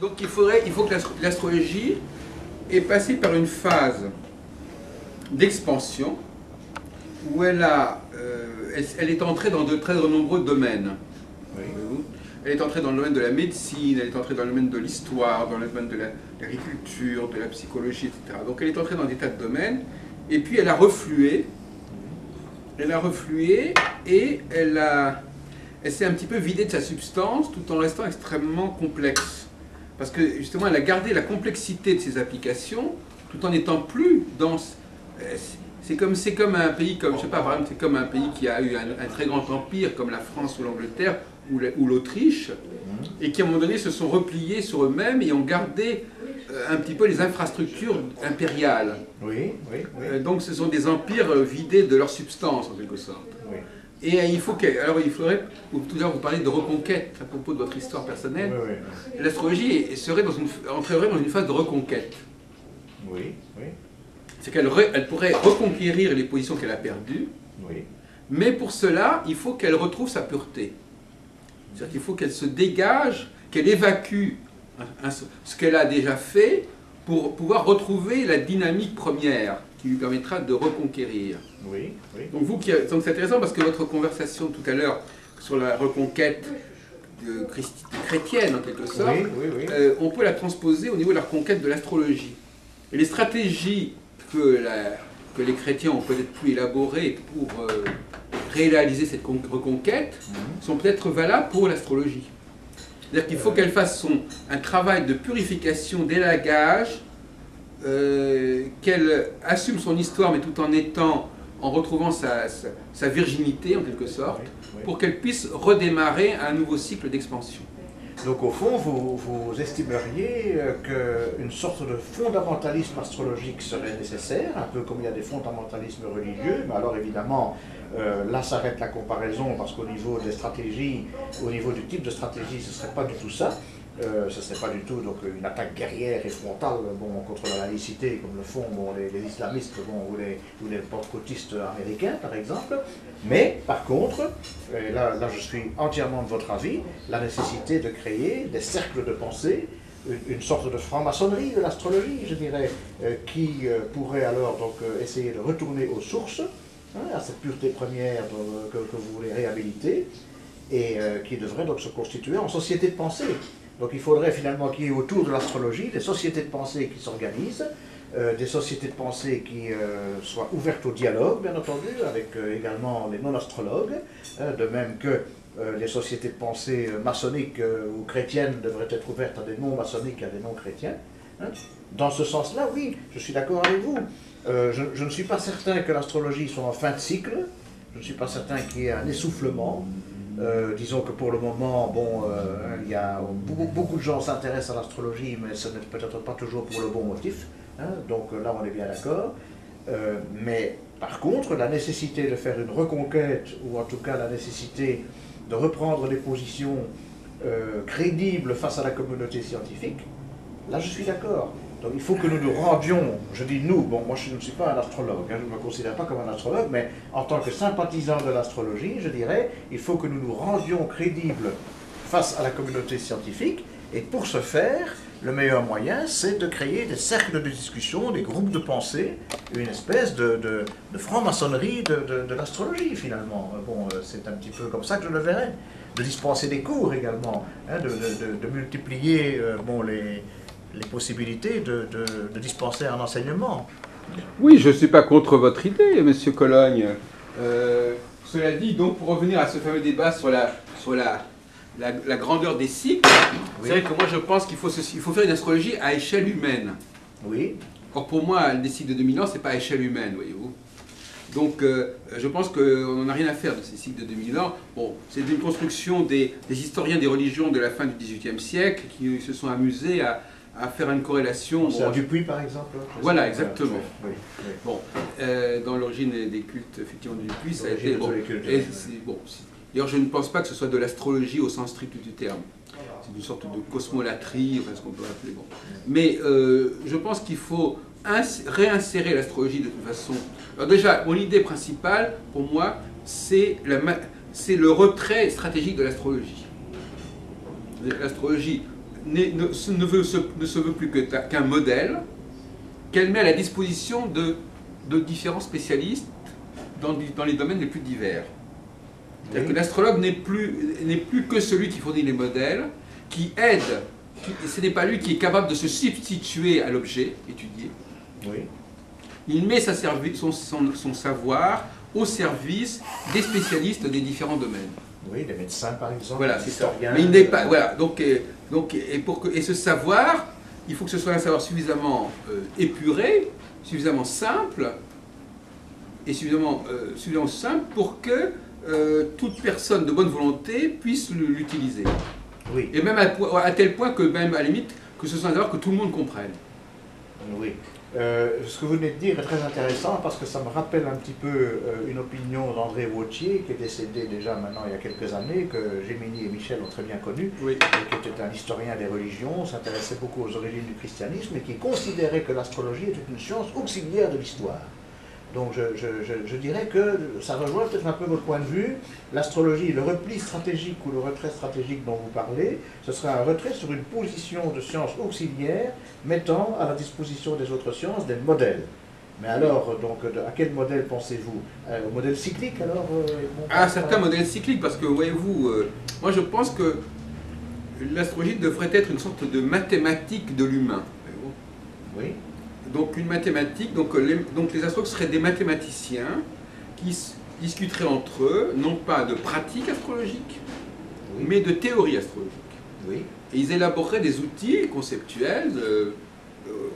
Donc il faut que l'astrologie est passée par une phase d'expansion où elle est entrée dans de très nombreux domaines. Oui. Elle est entrée dans le domaine de la médecine, elle est entrée dans le domaine de l'histoire, dans le domaine de l'agriculture, de la psychologie, etc. Donc elle est entrée dans des tas de domaines, et puis elle a reflué. Elle a reflué et elle s'est un petit peu vidée de sa substance tout en restant extrêmement complexe. Parce que justement, elle a gardé la complexité de ses applications tout en n'étant plus dans... C'est comme un pays, comme, je sais pas, par exemple, c'est comme un pays qui a eu un très grand empire comme la France ou l'Angleterre ou l'Autriche, et qui à un moment donné se sont repliés sur eux-mêmes et ont gardé un petit peu les infrastructures impériales. Oui, oui, oui. Donc ce sont des empires vidés de leur substance en quelque sorte. Oui. Et il faudrait, tout à l'heure vous parlez de reconquête à propos de votre histoire personnelle. Oui, oui. L'astrologie entrerait dans une phase de reconquête. Oui, oui. C'est qu'elle pourrait reconquérir les positions qu'elle a perdues, Oui. mais pour cela, il faut qu'elle retrouve sa pureté. C'est-à-dire qu'il faut qu'elle se dégage, qu'elle évacue ce qu'elle a déjà fait pour pouvoir retrouver la dynamique première qui lui permettra de reconquérir. Oui, oui. Donc c'est intéressant parce que votre conversation tout à l'heure sur la reconquête chrétienne en quelque sorte, Oui, oui, oui. On peut la transposer au niveau de la reconquête de l'astrologie. Et les stratégies que les chrétiens ont peut-être pu élaborer pour réaliser cette reconquête sont peut-être valables pour l'astrologie. C'est-à-dire qu'il faut qu'elle fasse un travail de purification, d'élagage, qu'elle assume son histoire, mais tout en retrouvant sa virginité, en quelque sorte, pour qu'elle puisse redémarrer un nouveau cycle d'expansion. Donc au fond, vous estimeriez qu'une sorte de fondamentalisme astrologique serait nécessaire, un peu comme il y a des fondamentalismes religieux, mais alors évidemment, là s'arrête la comparaison parce qu'au niveau des stratégies, au niveau du type de stratégie, ce ne serait pas du tout ça. Ce ne serait pas du tout donc, une attaque guerrière et frontale contre la laïcité, comme le font les islamistes ou les pentecôtistes américains, par exemple. Mais, par contre, là je suis entièrement de votre avis, la nécessité de créer des cercles de pensée, une sorte de franc-maçonnerie de l'astrologie, je dirais, qui pourrait alors donc, essayer de retourner aux sources, à cette pureté première que vous voulez réhabiliter, et qui devrait donc se constituer en société de pensée. Donc il faudrait finalement qu'il y ait autour de l'astrologie des sociétés de pensée qui s'organisent, des sociétés de pensée qui soient ouvertes au dialogue, bien entendu, avec également les non-astrologues, de même que les sociétés de pensée maçonniques ou chrétiennes devraient être ouvertes à des non-maçonniques et à des non-chrétiens. Dans ce sens-là, oui, je suis d'accord avec vous. Je ne suis pas certain que l'astrologie soit en fin de cycle, je ne suis pas certain qu'il y ait un essoufflement. Disons que pour le moment, il y a beaucoup de gens s'intéressent à l'astrologie, mais ce n'est peut-être pas toujours pour le bon motif. Donc là, on est bien d'accord. Mais par contre, la nécessité de faire une reconquête, ou en tout cas la nécessité de reprendre des positions crédibles face à la communauté scientifique, là, je suis d'accord. Donc il faut que nous nous rendions, je dis nous, moi je ne suis pas un astrologue, je ne me considère pas comme un astrologue, mais en tant que sympathisant de l'astrologie, je dirais, il faut que nous nous rendions crédibles face à la communauté scientifique, et pour ce faire, le meilleur moyen, c'est de créer des cercles de discussion, des groupes de pensée, une espèce de franc-maçonnerie de l'astrologie finalement. C'est un petit peu comme ça que je le verrais. De dispenser des cours également, de multiplier les possibilités de dispenser un enseignement. Oui, je ne suis pas contre votre idée, Monsieur Cologne. Cela dit, donc, pour revenir à ce fameux débat sur la grandeur des cycles, oui. C'est vrai que moi je pense qu'il faut faire une astrologie à échelle humaine. Oui. Or pour moi, des cycles de 2000 ans, ce n'est pas à échelle humaine, voyez-vous. Donc je pense qu'on n'en a rien à faire de ces cycles de 2000 ans. Bon, c'est une construction des historiens des religions de la fin du XVIIIe siècle qui se sont amusés à faire une corrélation. C'est Dupuis par exemple. Voilà, exactement. Oui, oui. Bon, dans l'origine des cultes, effectivement, de Dupuis, ça a été... Bon, d'ailleurs, je ne pense pas que ce soit de l'astrologie au sens strict du terme. C'est une sorte de cosmolatrie, enfin, ce qu'on peut appeler. Bon. Mais je pense qu'il faut réinsérer l'astrologie de toute façon. Alors déjà, mon idée principale, pour moi, c'est le retrait stratégique de l'astrologie. L'astrologie ne se veut plus qu'un modèle qu'elle met à la disposition de différents spécialistes dans les domaines les plus divers. C'est-à-dire que l'astrologue n'est plus que celui qui fournit les modèles, qui aide, ce n'est pas lui qui est capable de se substituer à l'objet étudié. Oui. Il met son savoir au service des spécialistes des différents domaines. Oui, les médecins par exemple, voilà, les historiens. Mais il n'est pas. Voilà, et ce savoir, il faut que ce soit un savoir suffisamment épuré, suffisamment simple, et suffisamment simple pour que toute personne de bonne volonté puisse l'utiliser. Oui. Et même à tel point que, même à la limite, que ce soit un savoir que tout le monde comprenne. Oui. Ce que vous venez de dire est très intéressant parce que ça me rappelle un petit peu une opinion d'André Vautier, qui est décédé déjà maintenant il y a quelques années, que Gémini et Michel ont très bien connu, oui. Et qui était un historien des religions, s'intéressait beaucoup aux origines du christianisme et qui considérait que l'astrologie était une science auxiliaire de l'histoire. Donc je dirais que ça rejoint peut-être un peu votre point de vue. L'astrologie, le repli stratégique ou le retrait stratégique dont vous parlez, ce serait un retrait sur une position de science auxiliaire mettant à la disposition des autres sciences des modèles. Mais alors, donc, à quel modèle pensez-vous? Au modèle cyclique alors certains modèles cycliques, parce que voyez-vous, moi je pense que l'astrologie devrait être une sorte de mathématique de l'humain. Oui. Donc une mathématique, donc les astrologues seraient des mathématiciens qui discuteraient entre eux, non pas de pratiques astrologiques, oui, mais de théories astrologiques. Oui. Et ils élaboreraient des outils conceptuels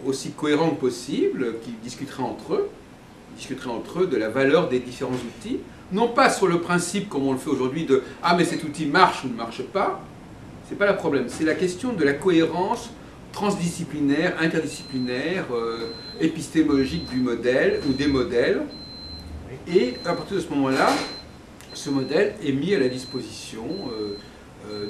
aussi cohérents que possible, qui discuteraient entre eux de la valeur des différents outils, non pas sur le principe, comme on le fait aujourd'hui, de « Ah, mais cet outil marche ou ne marche pas », c'est pas le problème, c'est la question de la cohérence transdisciplinaire, interdisciplinaire, épistémologique du modèle ou des modèles. Et à partir de ce moment-là, ce modèle est mis à la disposition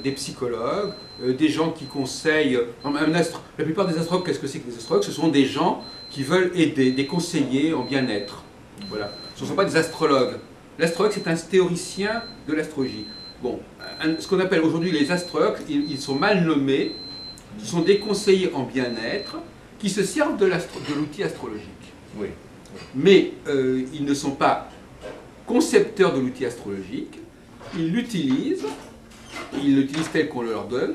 des psychologues, des gens qui conseillent. La plupart des astrologues, qu'est-ce que c'est que des astrologues? Ce sont des gens qui veulent aider, des conseillers en bien-être. Voilà. Ce ne sont pas des astrologues. L'astrologue, c'est un théoricien de l'astrologie. Bon, ce qu'on appelle aujourd'hui les astrologues, ils sont mal nommés. Ce sont des conseillers en bien-être qui se servent de l'outil astrologique. Oui. Mais ils ne sont pas concepteurs de l'outil astrologique, ils l'utilisent tel qu'on le leur donne,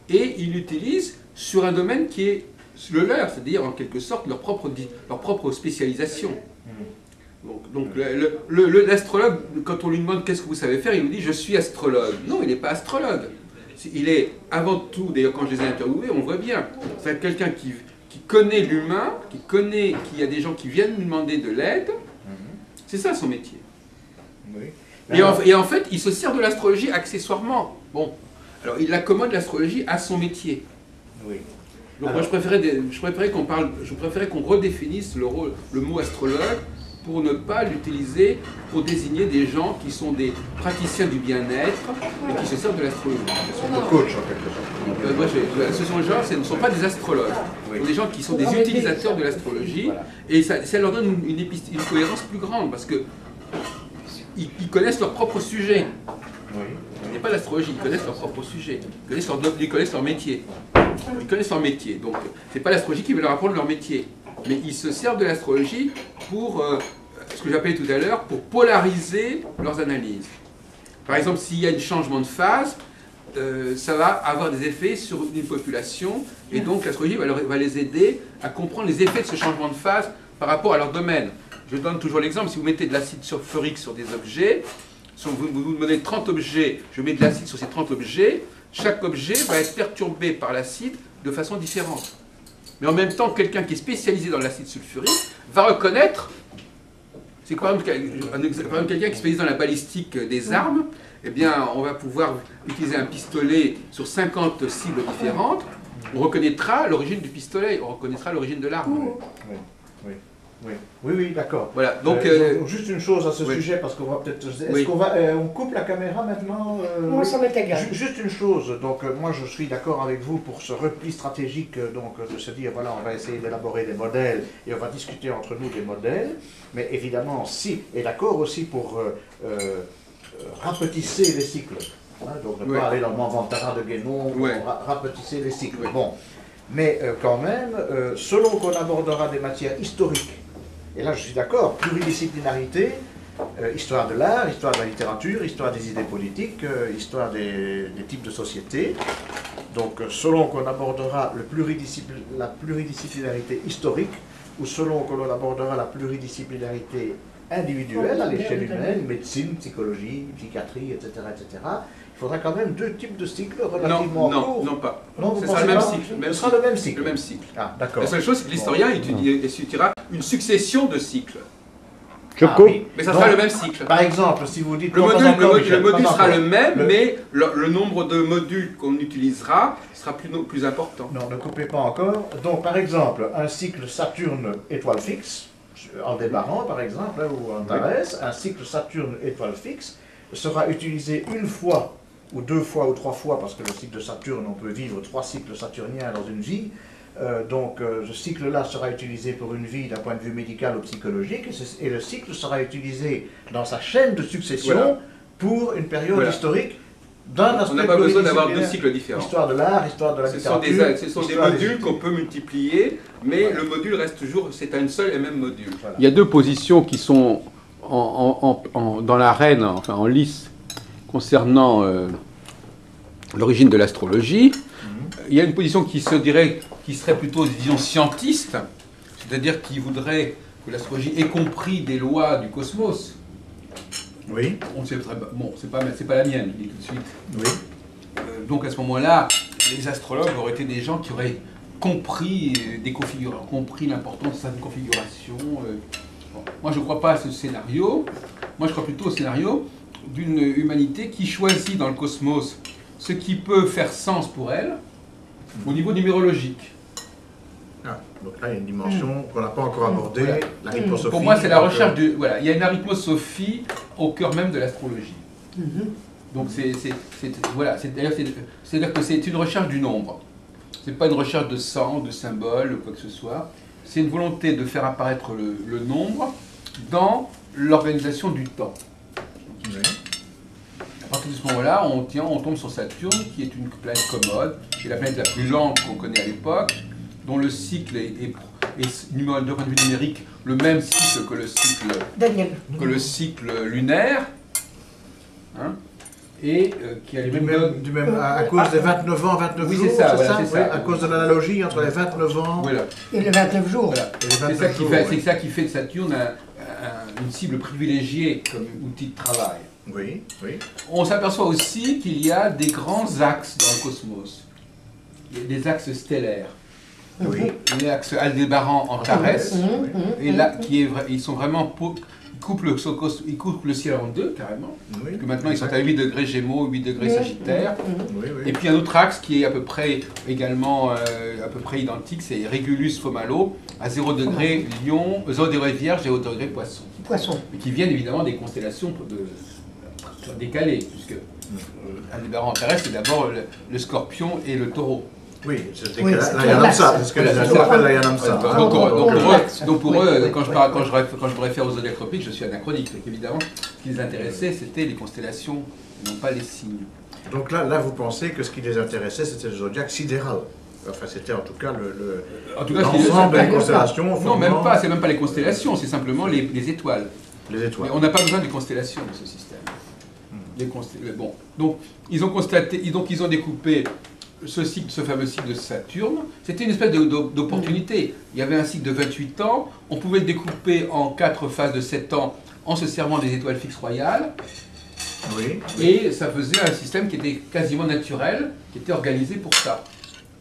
et ils l'utilisent sur un domaine qui est le leur, c'est-à-dire en quelque sorte leur propre spécialisation. Donc l'astrologue, quand on lui demande qu'est-ce que vous savez faire, il nous dit je suis astrologue. Non, il n'est pas astrologue. Il est avant tout, d'ailleurs quand je les ai interviewés, on voit bien, c'est quelqu'un qui connaît l'humain, qu'il y a des gens qui viennent lui demander de l'aide, c'est ça son métier. Oui. Et en fait, il se sert de l'astrologie accessoirement. Bon, alors il accommode l'astrologie à son métier. Oui. Donc alors, moi je préférais qu'on redéfinisse le mot astrologue pour ne pas l'utiliser pour désigner des gens qui sont des praticiens du bien-être et qui se servent de l'astrologie. Ce sont des coachs en quelque sorte. Ce sont des gens, ce ne sont pas des astrologues, ce sont des gens qui sont des utilisateurs de l'astrologie, voilà. Et ça leur donne une cohérence plus grande parce que ils connaissent leur propre sujet. Oui. Ce n'est pas l'astrologie, ils connaissent leur propre sujet, ils connaissent leur métier. Ils connaissent leur métier, donc ce n'est pas l'astrologie qui va leur apprendre leur métier. Mais ils se servent de l'astrologie pour, ce que j'appelais tout à l'heure, pour polariser leurs analyses. Par exemple, s'il y a un changement de phase, ça va avoir des effets sur une population, et donc l'astrologie va les aider à comprendre les effets de ce changement de phase par rapport à leur domaine. Je donne toujours l'exemple, si vous mettez de l'acide sulfurique sur des objets, si vous me donnez 30 objets, je mets de l'acide sur ces 30 objets, chaque objet va être perturbé par l'acide de façon différente. Mais en même temps, quelqu'un qui est spécialisé dans l'acide sulfurique va reconnaître, c'est par exemple quelqu'un qui est spécialisé dans la balistique des armes, eh bien, on va pouvoir utiliser un pistolet sur 50 cibles différentes, on reconnaîtra l'origine du pistolet, on reconnaîtra l'origine de l'arme. Oui, oui. Oui, d'accord. Voilà, donc, juste une chose à ce sujet, parce qu'on va peut-être... Est-ce qu'on va... on coupe la caméra maintenant Moi, ça m'est égal. Juste une chose, donc moi je suis d'accord avec vous pour ce repli stratégique, donc de se dire, voilà, on va essayer d'élaborer des modèles, et on va discuter entre nous des modèles, mais évidemment, et d'accord aussi pour rapetisser les cycles. Hein, donc ne pas aller dans le Manvantara de Guénon, rapetisser les cycles. Bon. Mais quand même, selon qu'on abordera des matières historiques, et là je suis d'accord, pluridisciplinarité, histoire de l'art, histoire de la littérature, histoire des idées politiques, histoire des types de sociétés. Donc selon qu'on abordera la pluridisciplinarité historique, ou selon qu'on abordera la pluridisciplinarité individuelle à l'échelle humaine, médecine, psychologie, psychiatrie, etc., etc., il faudra quand même deux types de cycles relativement courts. Non, pas. Non, ce sera le même cycle. Ce sera le même cycle. Le même cycle. Ah, d'accord. La seule chose, c'est que l'historien étudiera une succession de cycles. Oui. Mais ça sera le même cycle. Par exemple, si vous dites... Le module sera le même, mais le nombre de modules qu'on utilisera sera plus important. Non, ne coupez pas encore. Donc, par exemple, un cycle Saturne étoile fixe, en Aldébaran par exemple, ou en Tharès, un cycle Saturne étoile fixe sera utilisé une fois, ou deux fois, ou trois fois, parce que le cycle de Saturne, on peut vivre 3 cycles saturniens dans une vie. Donc ce cycle-là sera utilisé pour une vie d'un point de vue médical ou psychologique, et le cycle sera utilisé dans sa chaîne de succession pour une période historique d'un aspect. On n'a pas besoin d'avoir 2 cycles différents. Histoire de l'art, histoire de la littérature. Ce sont des modules qu'on peut multiplier, mais le module reste toujours, c'est un seul et même module. Voilà. Il y a 2 positions qui sont dans l'arène, enfin en lice, concernant l'origine de l'astrologie. Il y a une position qui serait plutôt, disons, scientiste, c'est-à-dire qui voudrait que l'astrologie ait compris des lois du cosmos. Oui. On sait très bon, c'est pas la mienne, je dis tout de suite. Oui. Donc à ce moment-là, les astrologues auraient été des gens qui auraient compris compris l'importance de certaines configurations. Bon. Moi, je ne crois pas à ce scénario. Moi, je crois plutôt au scénario d'une humanité qui choisit dans le cosmos ce qui peut faire sens pour elle au niveau numérologique. Ah, donc là, il y a une dimension qu'on n'a pas encore abordée, l'arithmosophie. Pour moi, c'est la recherche de... Voilà, il y a une arithmosophie au cœur même de l'astrologie. Donc, c'est-à-dire que c'est une recherche du nombre. Ce n'est pas une recherche de sens, de symboles, quoi que ce soit. C'est une volonté de faire apparaître le nombre dans l'organisation du temps. À partir de ce moment-là, on tombe sur Saturne, qui est une planète commode, qui est la planète la plus lente qu'on connaît à l'époque, dont le cycle est de point de vue numérique, le même cycle que le cycle lunaire, hein, et qui a à cause des 29 ans, 29 jours, c'est ça, à cause de l'analogie entre les 29 ans et les 29 jours. Voilà. C'est ça qui fait de Saturne une cible privilégiée comme outil de travail. Oui, oui. On s'aperçoit aussi qu'il y a des grands axes dans le cosmos. Il y a des axes stellaires. Oui. L'axe Aldébaran en Tharès, et là, ils sont vraiment... Ils coupent le ciel en deux, carrément. Oui, parce que maintenant, ils sont à 8 degrés Gémeaux, 8 degrés Sagittaire. Et puis un autre axe qui est à peu près également identique, c'est Régulus Fomalo, à 0 degré Lion, 0 degré Vierge et 0 degré Poisson. Et qui viennent évidemment des constellations décalées, puisque Aldébaran en Tharès, c'est d'abord le Scorpion et le Taureau. Oui, c'est la Yanamsa, c'est ce que les Indiens appellent la Yanamsa. Donc pour eux, quand je me réfère aux zodiacs tropiques, je suis anachronique. Évidemment, ce qui les intéressait, c'était les constellations, non pas les signes. Donc là, vous pensez que ce qui les intéressait, c'était le zodiaque sidéral. Enfin, c'était en tout cas l'ensemble des constellations. Non, même pas, c'est même pas les constellations, c'est simplement les étoiles. Les étoiles. Mais on n'a pas besoin des constellations dans ce système. Bon, donc ils ont découpé ce fameux cycle de Saturne. C'était une espèce d'opportunité. Il y avait un cycle de 28 ans, on pouvait le découper en 4 phases de 7 ans en se servant des étoiles fixes royales. Oui. Et ça faisait un système qui était quasiment naturel, qui était organisé pour ça.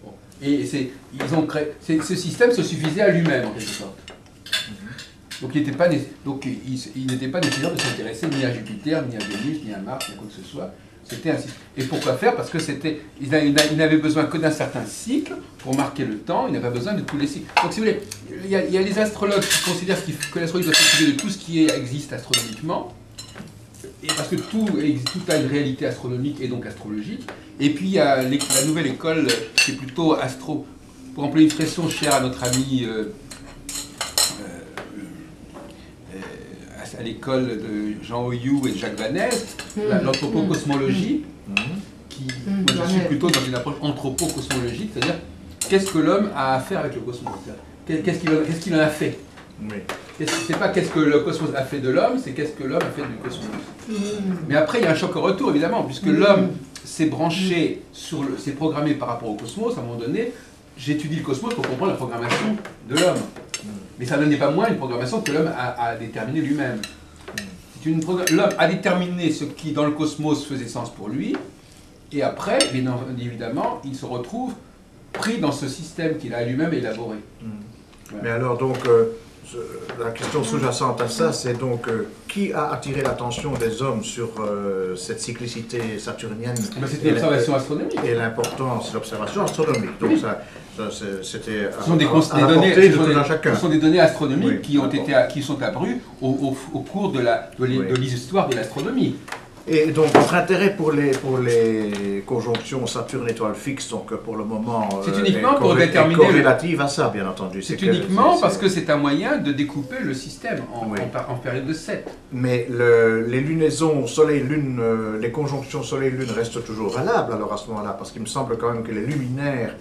Bon. Et ce système se suffisait à lui-même, en quelque sorte. Donc il n'était pas nécessaire de s'intéresser ni à Jupiter, ni à Vénus, ni à Mars, ni à quoi que ce soit. C'était un cycle. Et pourquoi faire? Parce que il n'avait besoin que d'un certain cycle pour marquer le temps, il n'avait pas besoin de tous les cycles. Donc si vous voulez, il y a les astrologues qui considèrent que l'astrologie doit s'occuper de tout ce qui existe astronomiquement, et parce que tout a une réalité astronomique et donc astrologique. Et puis il y a la nouvelle école qui est plutôt pour employer une expression chère à notre ami à l'école de Jean Hoyou et de Jacques Vanès, l'anthropocosmologie, qui, moi je suis plutôt dans une approche anthropocosmologique, c'est-à-dire qu'est-ce que l'homme a à faire avec le cosmos, qu'est-ce qu'il en a fait. C'est pas qu'est-ce que le cosmos a fait de l'homme, c'est qu'est-ce que l'homme a fait du cosmos. Mais après il y a un choc au retour évidemment, puisque l'homme s'est branché, s'est programmé par rapport au cosmos, à un moment donné, j'étudie le cosmos pour comprendre la programmation de l'homme. Mais ça n'est pas moins une programmation que l'homme a déterminée lui-même. L'homme a déterminé ce qui, dans le cosmos, faisait sens pour lui, et après, bien évidemment, il se retrouve pris dans ce système qu'il a lui-même élaboré. Voilà. Mais alors, donc, la question sous-jacente à ça, c'est donc qui a attiré l'attention des hommes sur cette cyclicité saturnienne? C'était l'observation astronomique. Et l'importance de l'observation astronomique. Donc, c'était ce sont des données astronomiques qui sont apparues au cours de l'histoire de l'astronomie. Et donc, votre intérêt pour les conjonctions Saturne-étoile fixe, donc pour le moment, c'est uniquement pour déterminer corrélative à ça, bien entendu. C'est uniquement parce que c'est un moyen de découper le système en période de 7. Mais les lunaisons Soleil-Lune, les conjonctions Soleil-Lune restent toujours valables alors à ce moment-là, parce qu'il me semble quand même que les luminaires,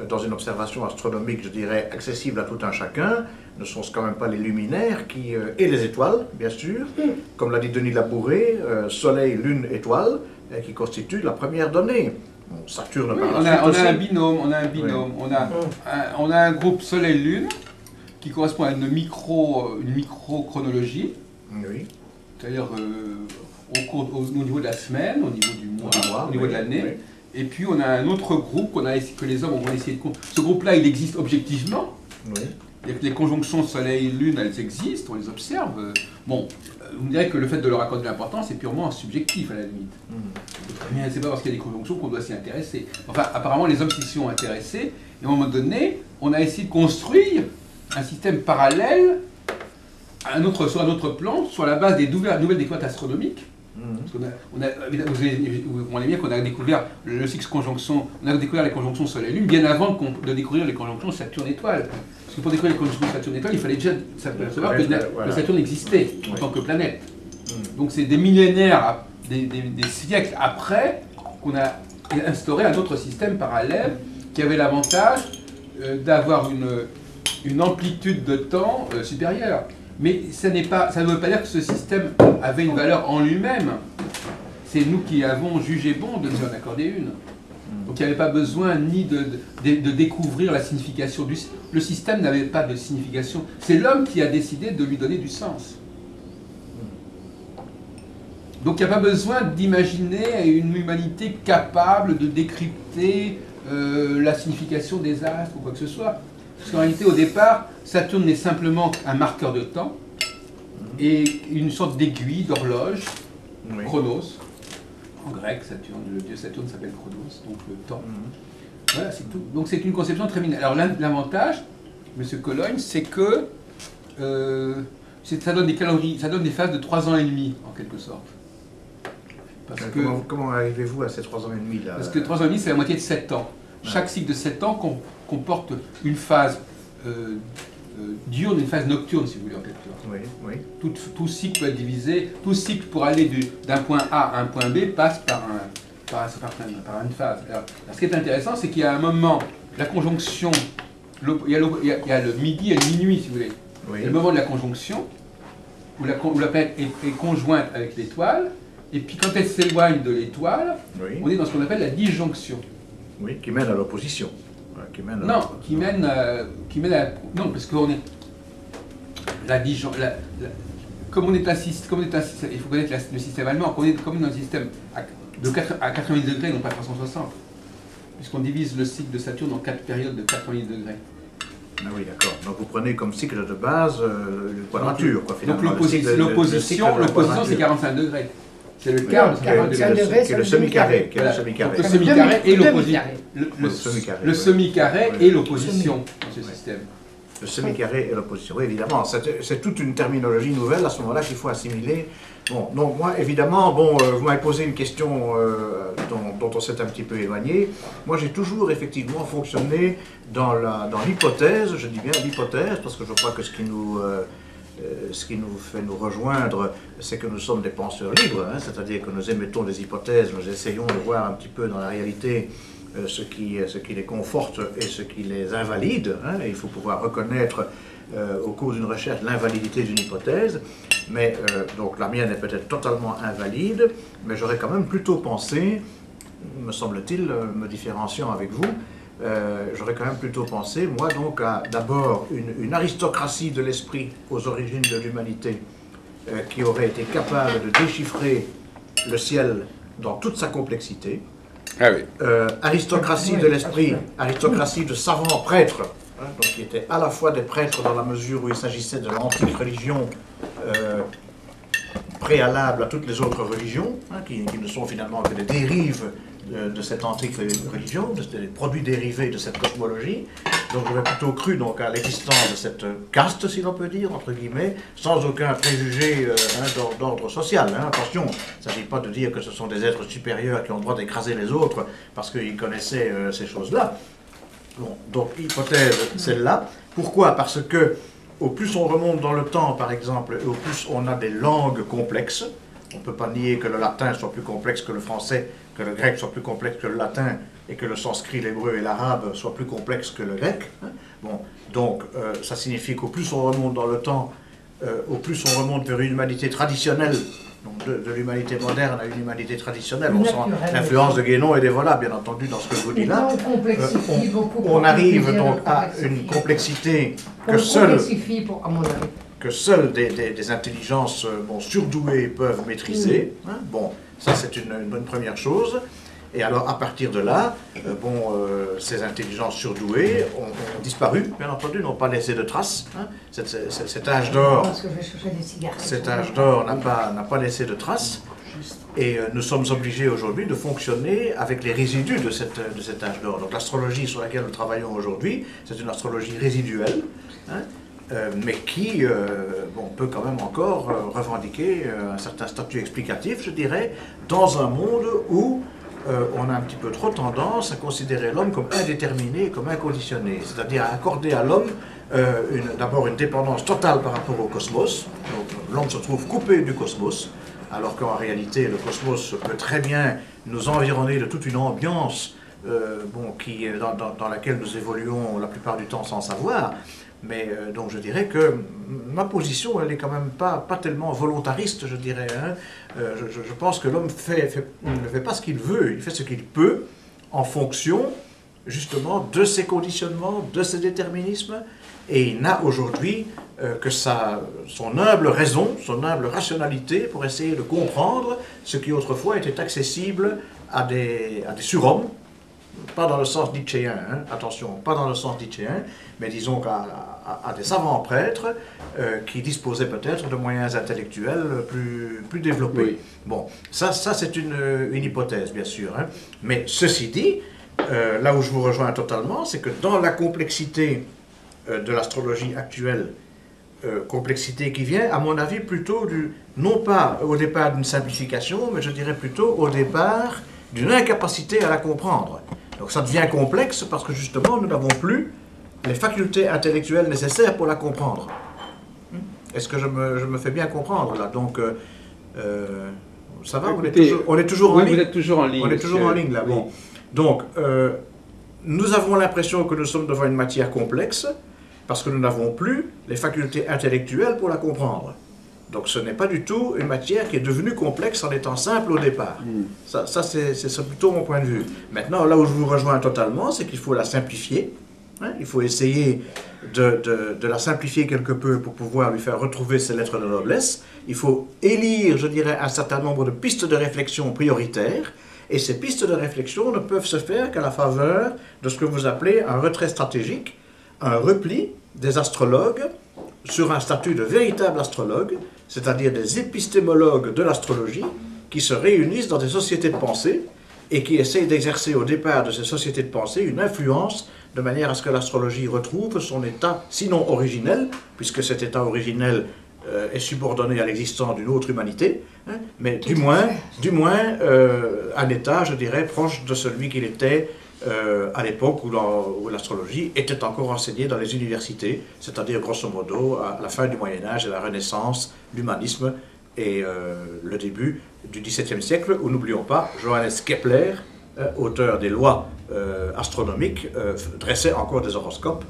dans une observation astronomique, je dirais, accessible à tout un chacun, ne sont quand même pas les luminaires et les étoiles, bien sûr, comme l'a dit Denis Labouré, Soleil, Lune, étoile, qui constituent la première donnée. Bon, Saturne on a un binôme, on a un groupe Soleil-Lune qui correspond à une microchronologie, c'est-à-dire au niveau de la semaine, au niveau du mois, au niveau de l'année. Et puis on a un autre groupe que les hommes ont essayé de... Ce groupe-là, il existe objectivement. Les conjonctions Soleil-Lune, elles existent, on les observe. Bon, vous me direz que le fait de leur accorder l'importance est purement subjectif à la limite. C'est pas parce qu'il y a des conjonctions qu'on doit s'y intéresser. Enfin, apparemment, les hommes s'y sont intéressés. Et à un moment donné, on a essayé de construire un système parallèle sur un autre plan, sur la base des nouvelles découvertes astronomiques. Parce on est bien qu'on a découvert le cycle conjonction, on a découvert les conjonctions Soleil-Lune bien avant de découvrir les conjonctions Saturne-Étoile. Parce que pour découvrir les conjonctions Saturne-Étoile, il fallait déjà savoir que Saturne existait en tant que planète. Donc c'est des millénaires, des siècles après qu'on a instauré un autre système parallèle qui avait l'avantage d'avoir une amplitude de temps supérieure. Mais ça ne veut pas dire que ce système avait une valeur en lui-même. C'est nous qui avons jugé bon de nous en accorder une. Donc il n'y avait pas besoin ni de découvrir la signification du... Le système n'avait pas de signification. C'est l'homme qui a décidé de lui donner du sens. Donc il n'y a pas besoin d'imaginer une humanité capable de décrypter la signification des astres ou quoi que ce soit. Parce qu'en réalité, au départ, Saturne n'est simplement un marqueur de temps et une sorte d'aiguille, d'horloge, chronos. En grec, Saturne, le dieu Saturne s'appelle chronos, donc le temps. Voilà, c'est tout. Donc c'est une conception très mineure. Alors l'avantage, M. Cologne, c'est que ça donne des calories, ça donne des phases de 3 ans et demi, en quelque sorte. Parce que, comment arrivez-vous à ces 3 ans et demi là? Parce que 3 ans et demi, c'est la moitié de 7 ans. Chaque cycle de 7 ans comporte une phase diurne et une phase nocturne, si vous voulez, en quelque sorte. Tout cycle peut être divisé, tout cycle pour aller d'un point A à un point B passe par une phase. Alors, ce qui est intéressant, c'est qu'il y a un moment, la conjonction, il y a le midi et le minuit, si vous voulez. Il y a le moment de la conjonction, où la planète est conjointe avec l'étoile, et puis quand elle s'éloigne de l'étoile, on est dans ce qu'on appelle la disjonction. Oui, qui mène à l'opposition. Non, parce qu'on est... Comme on est un système, il faut connaître le système allemand, comme on est dans un système à 90 degrés, non pas 360. Puisqu'on divise le cycle de Saturne en 4 périodes de 90 degrés. Ah oui, d'accord. Donc vous prenez comme cycle de base une quadrature, quoi, finalement. Donc l'opposition, c'est 45 degrés. C'est le quart de 45 degrés. Qui est le semi-carré. Le semi-carré et l'opposition. Le semi-carré et l'opposition dans ce système. Le semi-carré et l'opposition, oui, évidemment. C'est toute une terminologie nouvelle à ce moment-là qu'il faut assimiler. Bon, donc moi, évidemment, vous m'avez posé une question dont on s'est un petit peu éloigné. Moi, j'ai toujours effectivement fonctionné dans l'hypothèse, je dis bien l'hypothèse, parce que je crois que ce qui nous ce qui nous fait nous rejoindre, c'est que nous sommes des penseurs libres, hein, c'est-à-dire que nous émettons des hypothèses, nous essayons de voir un petit peu dans la réalité ce qui les conforte et ce qui les invalide, hein, et il faut pouvoir reconnaître au cours d'une recherche l'invalidité d'une hypothèse, mais donc la mienne est peut-être totalement invalide, mais j'aurais quand même plutôt pensé, me semble-t-il, me différenciant avec vous, j'aurais quand même plutôt pensé, moi donc, à d'abord une aristocratie de l'esprit aux origines de l'humanité qui aurait été capable de déchiffrer le ciel dans toute sa complexité. Ah oui. Aristocratie de l'esprit, aristocratie de savants prêtres, hein, donc qui étaient à la fois des prêtres dans la mesure où il s'agissait de l'antique religion préalable à toutes les autres religions, hein, qui ne sont finalement que des dérives de cette antique religion, des produits dérivés de cette cosmologie. Donc j'aurais plutôt cru donc, à l'existence de cette caste, si l'on peut dire, entre guillemets, sans aucun préjugé d'ordre social. Hein. Attention, il ne s'agit pas de dire que ce sont des êtres supérieurs qui ont le droit d'écraser les autres parce qu'ils connaissaient ces choses-là. Bon, donc hypothèse celle-là. Pourquoi? Parce que au plus on remonte dans le temps, par exemple, au plus on a des langues complexes. On ne peut pas nier que le latin soit plus complexe que le français, que le grec soit plus complexe que le latin, et que le sanskrit, l'hébreu et l'arabe soient plus complexes que le grec. Bon, donc ça signifie qu'au plus on remonte dans le temps, au plus on remonte vers une humanité traditionnelle, donc de l'humanité moderne à une humanité traditionnelle. On sent l'influence de Guénon et d'Evola, bien entendu, dans ce que je vous dis là. On arrive donc à une complexité que seules des intelligences surdouées peuvent maîtriser. Hein. Bon, ça c'est une première chose. Et alors, à partir de là, ces intelligences surdouées ont disparu, bien entendu, n'ont pas laissé de traces. Hein. Cet âge d'or n'a pas laissé de traces. Et nous sommes obligés aujourd'hui de fonctionner avec les résidus de cet âge d'or. Donc l'astrologie sur laquelle nous travaillons aujourd'hui, c'est une astrologie résiduelle, hein, mais qui peut quand même encore revendiquer un certain statut explicatif, je dirais, dans un monde où on a un petit peu trop tendance à considérer l'homme comme indéterminé, comme inconditionné, c'est-à-dire à accorder à l'homme d'abord une dépendance totale par rapport au cosmos. Donc l'homme se trouve coupé du cosmos, alors qu'en réalité le cosmos peut très bien nous environner de toute une ambiance dans laquelle nous évoluons la plupart du temps sans savoir. Mais donc je dirais que ma position, elle n'est quand même pas tellement volontariste, je dirais. Hein. Je pense que l'homme ne fait pas ce qu'il veut, il fait ce qu'il peut en fonction justement de ses conditionnements, de ses déterminismes, et il n'a aujourd'hui que son humble raison, son humble rationalité pour essayer de comprendre ce qui autrefois était accessible à des surhommes. Pas dans le sens nietzschéen, hein, attention, pas dans le sens nietzschéen, mais disons à des savants prêtres qui disposaient peut-être de moyens intellectuels plus développés. Oui. Bon, ça c'est une hypothèse, bien sûr. Hein. Mais ceci dit, là où je vous rejoins totalement, c'est que dans la complexité de l'astrologie actuelle, complexité qui vient, à mon avis, plutôt non pas au départ d'une simplification, mais je dirais plutôt au départ d'une incapacité à la comprendre. Donc ça devient complexe parce que justement nous n'avons plus les facultés intellectuelles nécessaires pour la comprendre. Est-ce que je me fais bien comprendre là? Donc ça va? Écoutez, on est toujours en ligne? Vous êtes toujours en ligne. On est toujours en ligne là. Oui. Bon. Donc nous avons l'impression que nous sommes devant une matière complexe parce que nous n'avons plus les facultés intellectuelles pour la comprendre. Donc ce n'est pas du tout une matière qui est devenue complexe en étant simple au départ. Ça c'est plutôt mon point de vue. Maintenant, là où je vous rejoins totalement, c'est qu'il faut la simplifier. Hein. Il faut essayer de la simplifier quelque peu pour pouvoir lui faire retrouver ses lettres de noblesse. Il faut élire, je dirais, un certain nombre de pistes de réflexion prioritaires. Et ces pistes de réflexion ne peuvent se faire qu'à la faveur de ce que vous appelez un retrait stratégique, un repli des astrologues sur un statut de véritable astrologue, c'est-à-dire des épistémologues de l'astrologie, qui se réunissent dans des sociétés de pensée et qui essayent d'exercer au départ de ces sociétés de pensée une influence de manière à ce que l'astrologie retrouve son état, sinon originel, puisque cet état originel est subordonné à l'existence d'une autre humanité, mais du moins un état, je dirais, proche de celui qu'il était à l'époque où l'astrologie était encore enseignée dans les universités, c'est-à-dire grosso modo à la fin du Moyen-Âge et la Renaissance, l'humanisme et le début du XVIIe siècle, où n'oublions pas, Johannes Kepler, auteur des lois astronomiques, dressait encore des horoscopes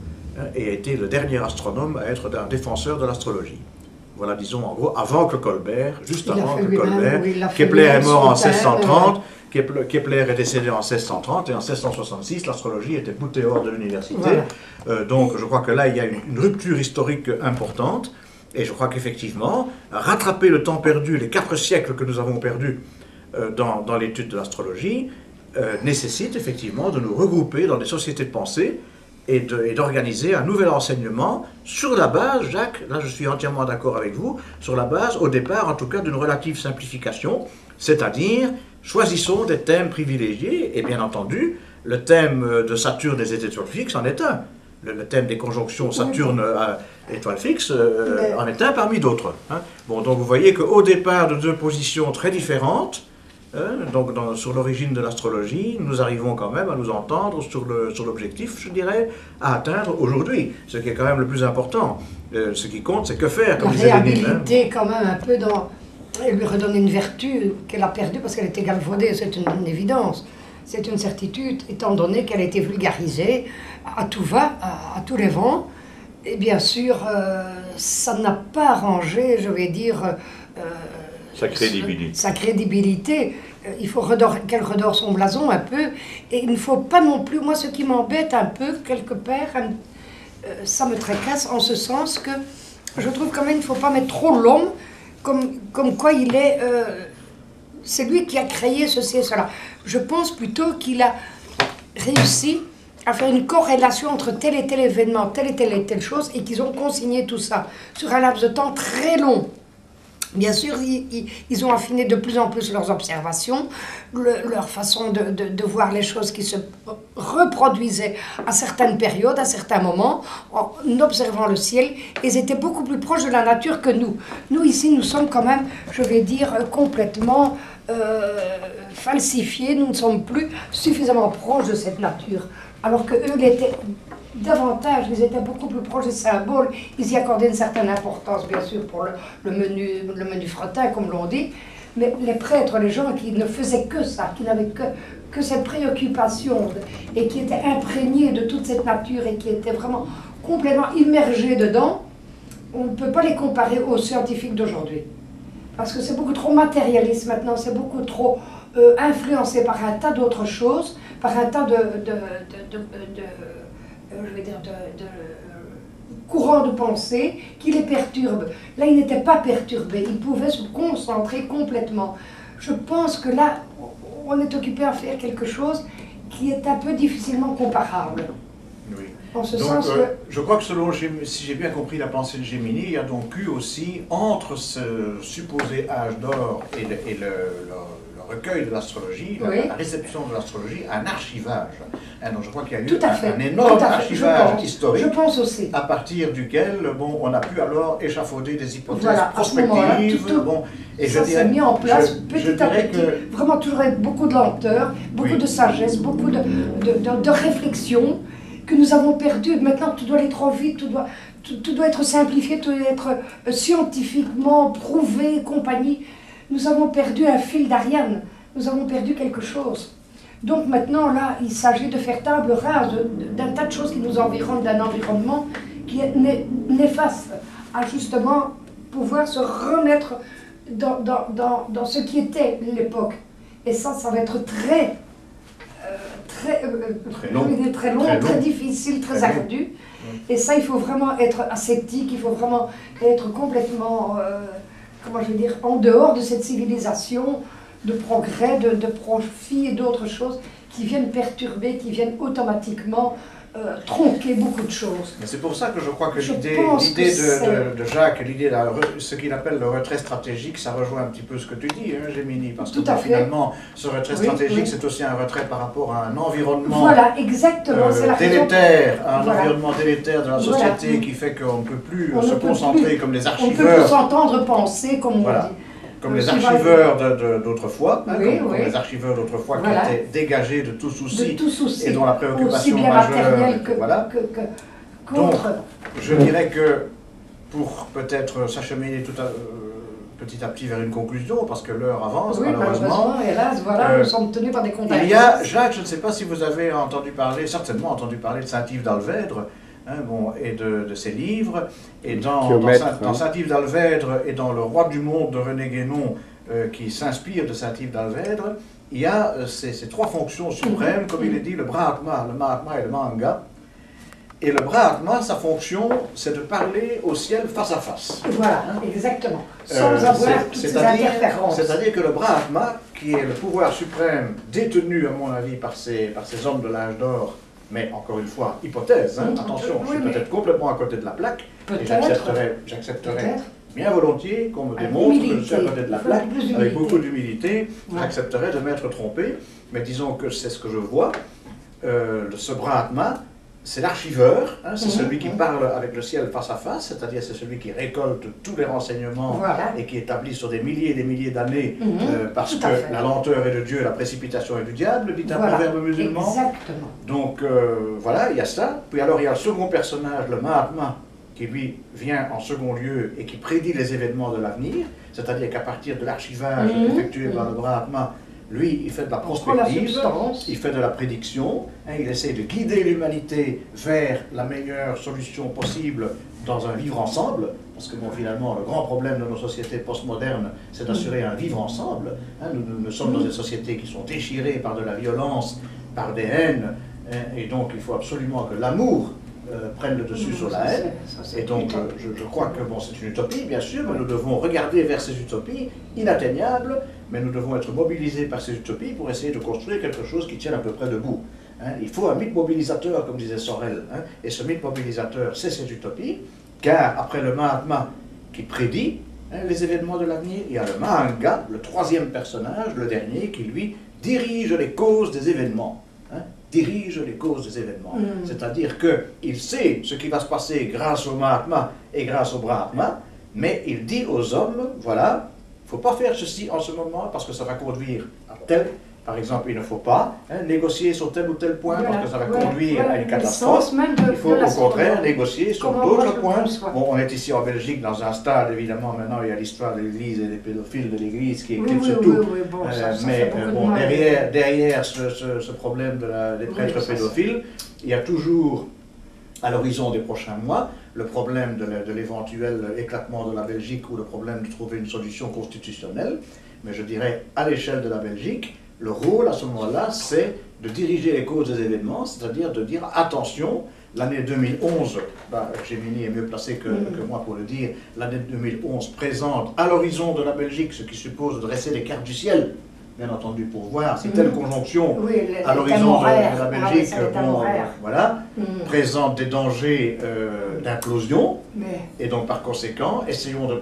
et a été le dernier astronome à être un défenseur de l'astrologie. Voilà, disons en gros, avant que Colbert, juste avant que Colbert, Kepler est mort en 1630, Kepler est décédé en 1630, et en 1666, l'astrologie était boutée hors de l'université. Voilà. Donc je crois que là, il y a une rupture historique importante, et je crois qu'effectivement, rattraper le temps perdu, les 4 siècles que nous avons perdus dans l'étude de l'astrologie, nécessite effectivement de nous regrouper dans des sociétés de pensée, et d'organiser un nouvel enseignement sur la base, Jacques, là je suis entièrement d'accord avec vous, sur la base, au départ en tout cas, d'une relative simplification, c'est-à-dire choisissons des thèmes privilégiés, et bien entendu, le thème de Saturne et des étoiles fixes en est un. Le thème des conjonctions Saturne-étoiles fixes en est un parmi d'autres. Hein. Bon, donc vous voyez qu'au départ de 2 positions très différentes, donc sur l'origine de l'astrologie, nous arrivons quand même à nous entendre sur l'objectif, je dirais, à atteindre aujourd'hui, ce qui est quand même le plus important. Ce qui compte, c'est que faire, comme disait Lénine. La réhabiliter quand même un peu et lui redonner une vertu qu'elle a perdue parce qu'elle était galvaudée, c'est une évidence. C'est une certitude, étant donné qu'elle a été vulgarisée à tout va, à tous les vents. Et bien sûr, ça n'a pas arrangé, je vais dire... sa crédibilité. Sa crédibilité. Il faut qu'elle redore son blason un peu. Et il ne faut pas non plus... Moi, ce qui m'embête un peu, quelque part, ça me tracasse en ce sens que je trouve quand même qu'il ne faut pas mettre trop l'homme comme quoi il est... c'est lui qui a créé ceci et cela. Je pense plutôt qu'il a réussi à faire une corrélation entre tel et tel événement, telle et telle chose, et qu'ils ont consigné tout ça sur un laps de temps très long. Bien sûr, ils ont affiné de plus en plus leurs observations, leur façon de voir les choses qui se reproduisaient à certaines périodes, à certains moments, en observant le ciel. Ils étaient beaucoup plus proches de la nature que nous. Nous, ici, nous sommes quand même, je vais dire, complètement falsifiés. Nous ne sommes plus suffisamment proches de cette nature. Alors qu'eux l'étaient davantage, ils étaient beaucoup plus proches des symboles, ils y accordaient une certaine importance, bien sûr, pour le menu fretin, comme l'on dit, mais les prêtres, les gens qui ne faisaient que ça, qui n'avaient que cette préoccupation, et qui étaient imprégnés de toute cette nature, et qui étaient vraiment complètement immergés dedans, on ne peut pas les comparer aux scientifiques d'aujourd'hui. Parce que c'est beaucoup trop matérialiste maintenant, c'est beaucoup trop influencé par un tas d'autres choses, par un tas je vais dire, de courants de pensée qui les perturbent. Là, ils n'étaient pas perturbés, ils pouvaient se concentrer complètement. Je pense que là, on est occupé à faire quelque chose qui est un peu difficilement comparable. Oui. En ce donc, sens que... je crois que si j'ai bien compris la pensée de Gemini, il y a donc eu aussi, entre ce supposé âge d'or et le recueil de l'astrologie, oui. la réception de l'astrologie, un archivage. Donc je crois qu'il y a eu un énorme archivage historique, je pense aussi. à partir duquel on a pu alors échafauder des hypothèses voilà, prospectives. Et ça s'est mis en place petit à petit, vraiment toujours avec beaucoup de lenteur, beaucoup de sagesse, beaucoup de réflexion que nous avons perdu. Maintenant, tout doit aller trop vite, tout doit être simplifié, tout doit être scientifiquement prouvé et compagnie. Nous avons perdu un fil d'Ariane, nous avons perdu quelque chose. Donc maintenant, là, il s'agit de faire table rase d'un tas de choses qui nous environnent, d'un environnement qui est néfaste à justement pouvoir se remettre dans ce qui était l'époque. Et ça va être très long, très difficile, très ardu. Et ça, il faut vraiment être ascétique, il faut vraiment être complètement... comment je veux dire, en dehors de cette civilisation de progrès, de profit et d'autres choses qui viennent perturber, qui viennent automatiquement tronquer beaucoup de choses. C'est pour ça que je crois que l'idée de Jacques, l'idée de ce qu'il appelle le retrait stratégique, ça rejoint un petit peu ce que tu dis, hein, Gemini, parce que finalement, ce retrait stratégique, c'est aussi un retrait par rapport à un environnement exactement, délétère, un environnement délétère de la société qui fait qu'on ne peut plus se concentrer comme les archiveurs. On peut plus s'entendre penser, comme on dit. comme les archiveurs d'autrefois, hein, oui, comme oui. les archiveurs d'autrefois Voilà. qui étaient dégagés de tout souci, De tout souci. et dont la Aussi préoccupation bien matériel majeure, que, voilà. contre. Donc, je dirais que pour peut-être s'acheminer petit à petit vers une conclusion, parce que l'heure avance, Oui, malheureusement. hélas, voilà, nous sommes tenus par des contraintes. Il y a, Jacques, je ne sais pas si vous avez entendu parler, certainement entendu parler de Saint-Yves d'Alvèdre, hein, bon, et de ses livres, et dans Saint-Yves d'Alvèdre et dans Le Roi du Monde de René Guénon, qui s'inspire de Saint-Yves d'Alvèdre, il y a ces trois fonctions suprêmes, comme il est dit, le Brahma, le Mahatma et le Mahanga. Et le Brahma, sa fonction, c'est de parler au ciel face à face. Voilà, exactement. Sans avoir toutes ces interférences. C'est-à-dire que le Brahma, qui est le pouvoir suprême détenu, à mon avis, par ces hommes de l'âge d'or, mais encore une fois, hypothèse, hein, attention, je suis peut-être complètement à côté de la plaque, et j'accepterais bien volontiers qu'on me démontre que je suis à côté de la plaque, avec beaucoup d'humilité, j'accepterais de m'être trompé, mais disons que c'est ce que je vois, ce Brahma, c'est l'archiveur, hein, c'est celui qui parle avec le ciel face à face, c'est-à-dire c'est celui qui récolte tous les renseignements et qui établit sur des milliers et des milliers d'années, parce que la lenteur est de Dieu, la précipitation est du diable, dit un proverbe musulman. Exactement. Donc voilà, il y a ça. Puis alors il y a le second personnage, le Mahatma, qui lui vient en second lieu et qui prédit les événements de l'avenir, c'est-à-dire qu'à partir de l'archivage effectué par le Brahma, lui, il fait de la prospective, il fait de la prédiction, hein, il essaie de guider l'humanité vers la meilleure solution possible dans un vivre ensemble, parce que bon, finalement, le grand problème de nos sociétés postmodernes, c'est d'assurer un vivre ensemble. Hein, nous sommes dans des sociétés qui sont déchirées par de la violence, par des haines, hein, et donc il faut absolument que l'amour prenne le dessus sur la haine. Et donc, je crois que bon, c'est une utopie, bien sûr, mais nous devons regarder vers ces utopies inatteignables, mais nous devons être mobilisés par ces utopies pour essayer de construire quelque chose qui tienne à peu près debout. Hein, il faut un mythe mobilisateur, comme disait Sorel, hein, et ce mythe mobilisateur, c'est ces utopies, car après le Mahatma qui prédit les événements de l'avenir, il y a le Mahanga, le troisième personnage, le dernier, qui lui dirige les causes des événements. Hein, dirige les causes des événements. C'est-à-dire qu'il sait ce qui va se passer grâce au Mahatma et grâce au Brahma, mais il dit aux hommes, voilà, il ne faut pas faire ceci en ce moment parce que ça va conduire à tel, par exemple, il ne faut pas négocier sur tel ou tel point parce que ça va conduire à une catastrophe. Il faut au contraire négocier sur d'autres points. Bon, on est ici en Belgique dans un stade, évidemment, maintenant il y a l'histoire de l'Église et des pédophiles de l'Église qui éclipsent tout. Mais bon, derrière ce problème des prêtres pédophiles, il y a toujours, à l'horizon des prochains mois, le problème de l'éventuel éclatement de la Belgique ou le problème de trouver une solution constitutionnelle. Mais je dirais, à l'échelle de la Belgique, le rôle à ce moment-là, c'est de diriger les causes des événements, c'est-à-dire de dire attention, l'année 2011, Gemini est mieux placé que moi pour le dire, l'année 2011 présente à l'horizon de la Belgique ce qui suppose de dresser les cartes du ciel, bien entendu, pour voir si telle conjonction à l'horizon de la Belgique présente des dangers d'implosion. Et donc, par conséquent, essayons de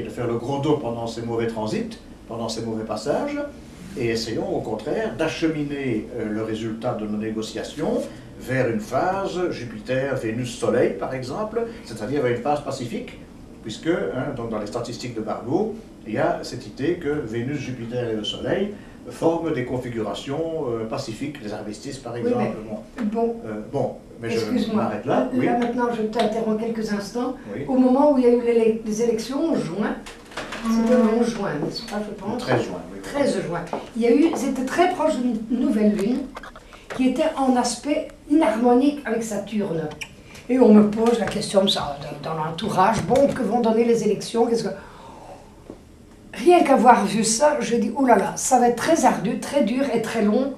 faire le gros dos pendant ces mauvais transits, pendant ces mauvais passages, et essayons au contraire d'acheminer le résultat de nos négociations vers une phase Jupiter, Vénus, Soleil, par exemple, c'est-à-dire vers une phase pacifique, puisque donc dans les statistiques de Barlow, il y a cette idée que Vénus, Jupiter et le Soleil forment des configurations pacifiques, les armistices par exemple. Mais je m'arrête là. Là maintenant, je t'interromps quelques instants. Au moment où il y a eu les élections en juin, c'était le 11 juin, n'est-ce pas, je pense? 13 juin, oui. 13 juin. C'était très proche d'une nouvelle lune qui était en aspect inharmonique avec Saturne. Et on me pose la question ça, dans l'entourage, bon, que vont donner les élections, Rien qu'avoir vu ça, je dis, oh là là, ça va être très ardu, très dur et très long.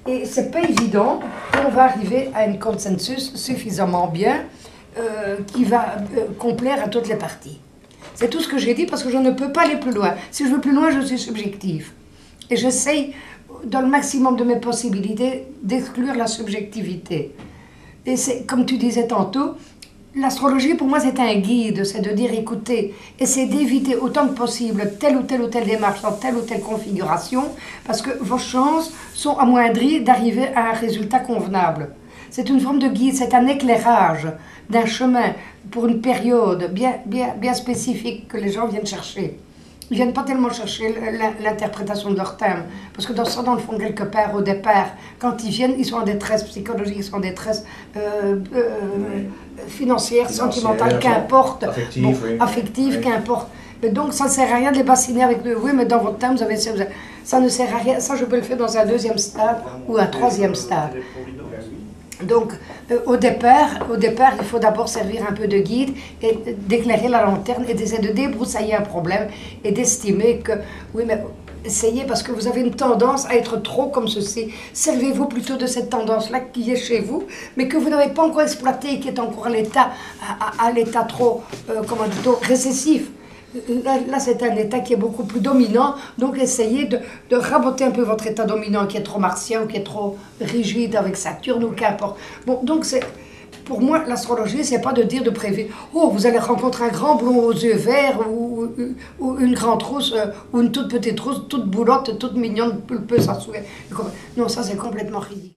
Et c'est pas évident qu'on va arriver à un consensus suffisamment bien qui va complaire à toutes les parties. C'est tout ce que j'ai dit parce que je ne peux pas aller plus loin. Si je veux plus loin, je suis subjectif. Et j'essaye, dans le maximum de mes possibilités, d'exclure la subjectivité. Et c'est, comme tu disais tantôt, l'astrologie pour moi c'est un guide, c'est de dire écoutez, essayez d'éviter autant que possible telle ou telle démarche dans telle ou telle configuration, parce que vos chances sont amoindries d'arriver à un résultat convenable. C'est une forme de guide, c'est un éclairage d'un chemin pour une période bien spécifique que les gens viennent chercher. ils viennent pas tellement chercher l'interprétation de leur thème. Parce que dans le fond, quelque part, au départ, quand ils viennent, ils sont en détresse psychologique, ils sont en détresse financière, sentimentale, qu'importe. Affective, qu'importe. Mais donc, ça ne sert à rien de les bassiner avec oui, mais dans votre thème, vous avez ça ne sert à rien. Ça, je peux le faire dans un deuxième stade ou un troisième stade. Donc, au départ, il faut d'abord servir un peu de guide et d'éclairer la lanterne et d'essayer de débroussailler un problème et d'estimer que, oui, mais essayez parce que vous avez une tendance à être trop comme ceci. Servez-vous plutôt de cette tendance-là qui est chez vous, mais que vous n'avez pas encore exploité et qui est encore à l'état trop, comment dit-on, récessif. Là, c'est un état qui est beaucoup plus dominant, donc essayez de raboter un peu votre état dominant qui est trop martien ou qui est trop rigide avec Saturne ou qu'importe. Bon, donc pour moi, l'astrologie, c'est pas de dire de prévoir, oh, vous allez rencontrer un grand blond aux yeux verts ou une grande rousse ou une toute petite rousse, toute boulotte, toute mignonne, pulpeuse, ça sourire. Non, ça c'est complètement ridicule.